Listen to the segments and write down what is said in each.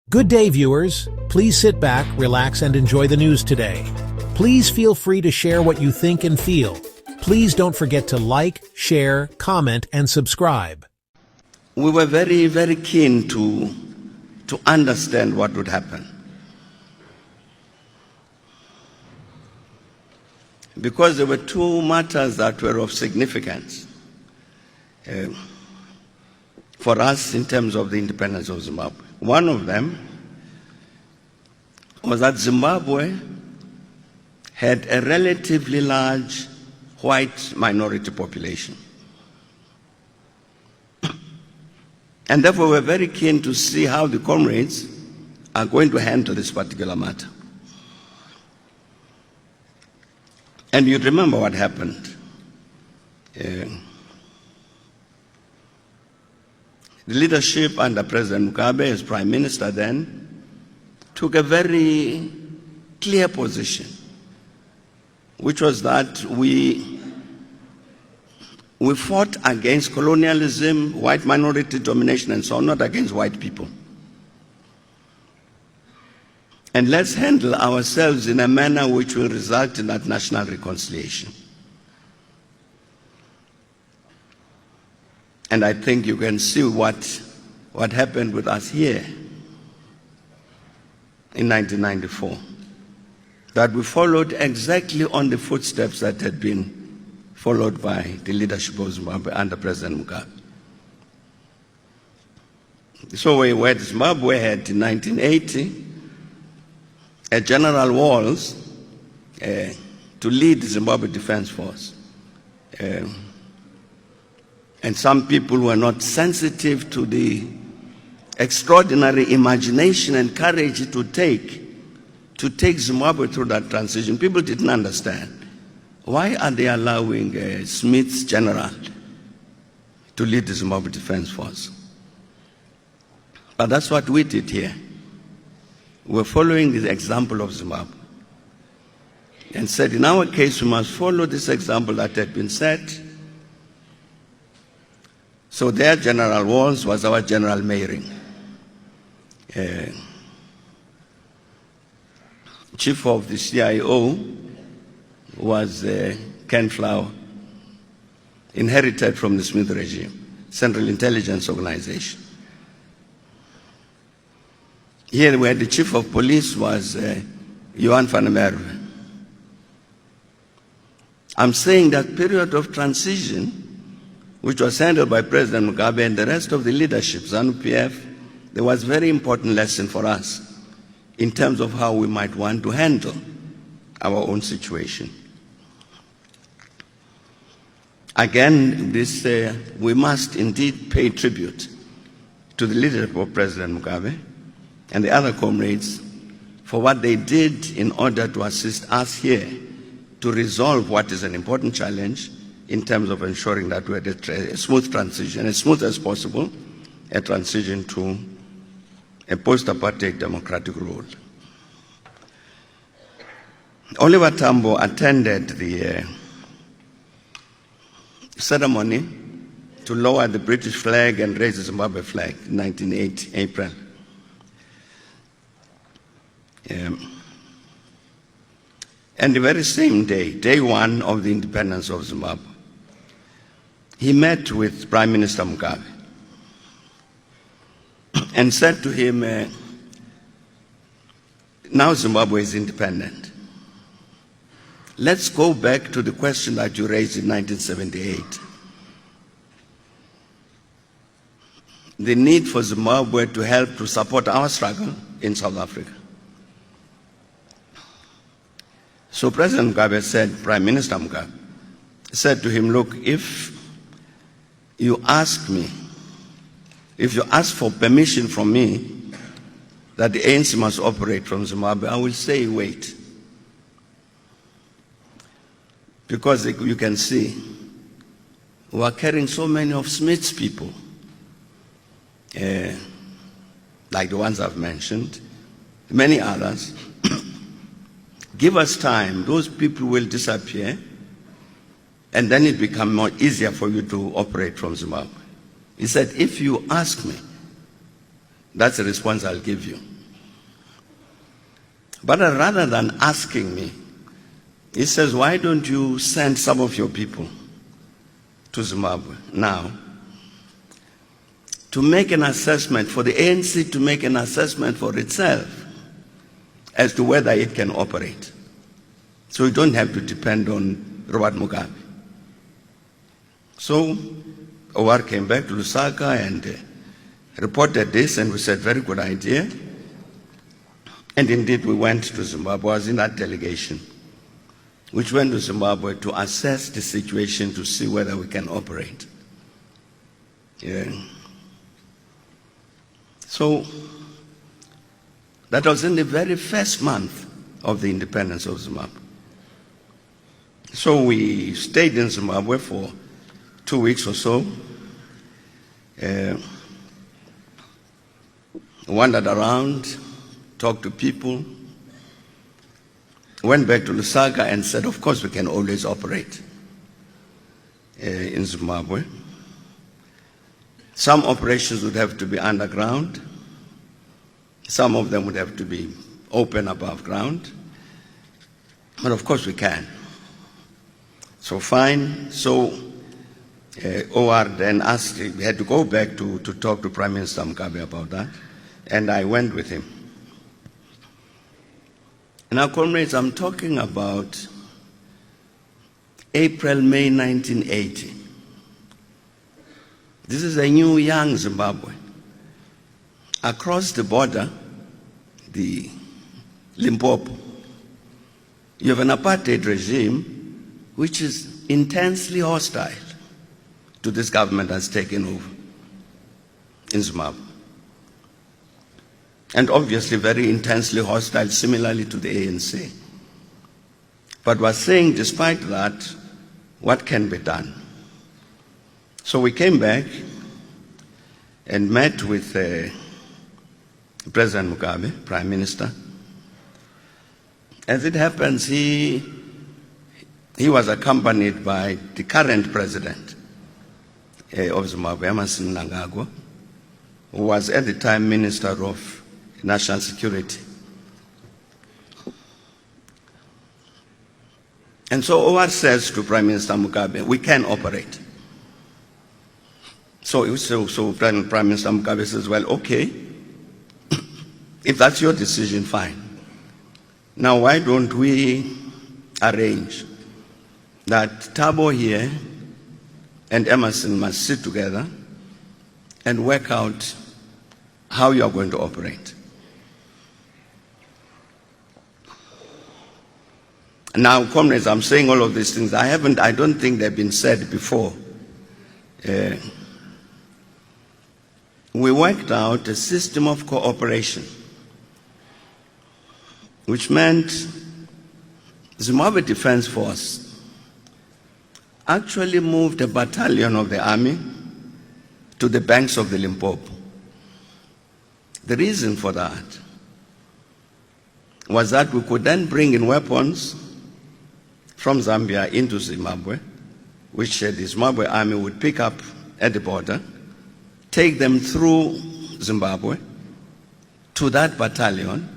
Good day, viewers. Please sit back, relax, and enjoy the news today. Please feel free to share what you think and feel. Please don't forget to like, share, comment, and subscribe. We were very, very keen to understand what would happen, because there were two matters that were of significance for us in terms of the independence of Zimbabwe. One of them was that Zimbabwe had a relatively large white minority population. And therefore we're very keen to see how the comrades are going to handle this particular matter. And you remember what happened. The leadership under President Mugabe as Prime Minister then took a very clear position, which was that we fought against colonialism, white minority domination, and so on, not against white people. And let's handle ourselves in a manner which will result in that national reconciliation. And I think you can see what happened with us here in 1994. That we followed exactly on the footsteps that had been followed by the leadership of Zimbabwe under President Mugabe. So Zimbabwe had in 1980 a General Walls to lead the Zimbabwe Defense Force. And some people were not sensitive to the extraordinary imagination and courage it would take to take Zimbabwe through that transition. People didn't understand. Why are they allowing Smith's general to lead the Zimbabwe Defense Force? But that's what we did here. We're following the example of Zimbabwe and said, in our case, we must follow this example that had been set. So their General Walls was our General Meiring. Chief of the CIO was Ken Flower, inherited from the Smith regime, Central Intelligence Organization. Here where the Chief of Police was Johan van der Merwe. I'm saying that period of transition, which was handled by President Mugabe and the rest of the leadership, ZANU-PF, there was a very important lesson for us in terms of how we might want to handle our own situation. Again, we must indeed pay tribute to the leadership of President Mugabe and the other comrades for what they did in order to assist us here to resolve what is an important challenge in terms of ensuring that we had a smooth transition, as smooth as possible, a transition to a post-apartheid democratic rule. Oliver Tambo attended the ceremony to lower the British flag and raise the Zimbabwe flag in 1980, April. And the very same day, day one of the independence of Zimbabwe, he met with Prime Minister Mugabe and said to him, now Zimbabwe is independent. Let's go back to the question that you raised in 1978. The need for Zimbabwe to help to support our struggle in South Africa. So President Mugabe said, Prime Minister Mugabe said to him, look, if you ask for permission from me that the ANC must operate from Zimbabwe, I will say wait. Because you can see, we are carrying so many of Smith's people, like the ones I've mentioned, many others. Give us time, those people will disappear, and then it becomes more easier for you to operate from Zimbabwe. He said, if you ask me, that's the response I'll give you. But rather than asking me, he says, why don't you send some of your people to Zimbabwe now to make an assessment, for the ANC to make an assessment for itself as to whether it can operate. So you don't have to depend on Robert Mugabe. So OR came back to Lusaka and reported this, and we said, very good idea. And indeed we went to Zimbabwe. I was in that delegation, which went to Zimbabwe to assess the situation to see whether we can operate. Yeah. So that was in the very first month of the independence of Zimbabwe. So we stayed in Zimbabwe for 2 weeks or so, wandered around, talked to people, went back to Lusaka and said, of course we can always operate in Zimbabwe. Some operations would have to be underground. Some of them would have to be open above ground. But of course we can. So fine. So OR then asked, we had to go back to talk to Prime Minister Mugabe about that. And I went with him. Now, comrades, I'm talking about April, May 1980. This is a new, young Zimbabwe. Across the border, the Limpopo, you have an apartheid regime which is intensely hostile to this government that's taken over in Zimbabwe. And obviously very intensely hostile, similarly to the ANC. But we're saying, despite that, what can be done? So we came back and met with President Mugabe, Prime Minister. As it happens, he was accompanied by the current president of Zimbabwe, Emmerson Mnangagwa, who was at the time Minister of National Security. And so OR says to Prime Minister Mugabe, we can operate. So Prime Minister Mugabe says, well, okay, if that's your decision, fine. Now why don't we arrange that Thabo here and Emmerson must sit together and work out how you are going to operate. Now, comrades, I'm saying all of these things. I don't think they've been said before. We worked out a system of cooperation, which meant Zimbabwe Defense Force actually moved a battalion of the army to the banks of the Limpopo. The reason for that was that we could then bring in weapons from Zambia into Zimbabwe, which the Zimbabwe army would pick up at the border, take them through Zimbabwe to that battalion,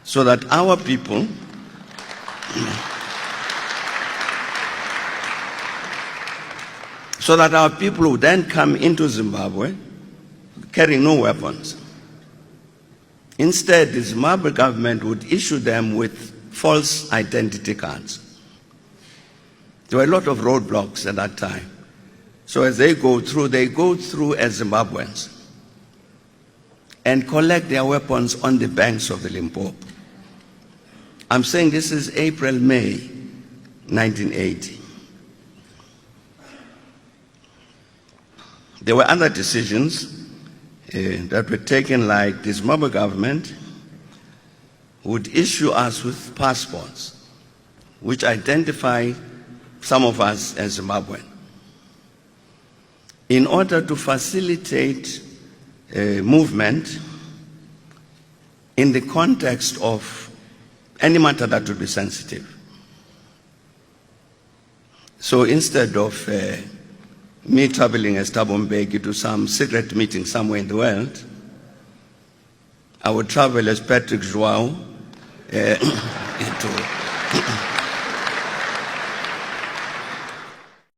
so that our people would then come into Zimbabwe carrying no weapons. Instead, the Zimbabwe government would issue them with false identity cards. There were a lot of roadblocks at that time. So as they go through as Zimbabweans and collect their weapons on the banks of the Limpopo. I'm saying this is April, May 1980. There were other decisions that were taken, like the Zimbabwe government would issue us with passports which identify some of us as Zimbabwean, in order to facilitate movement in the context of any matter that would be sensitive. So instead of me traveling as Thabo Mbeki to some secret meeting somewhere in the world, I would travel as Patrick Joao into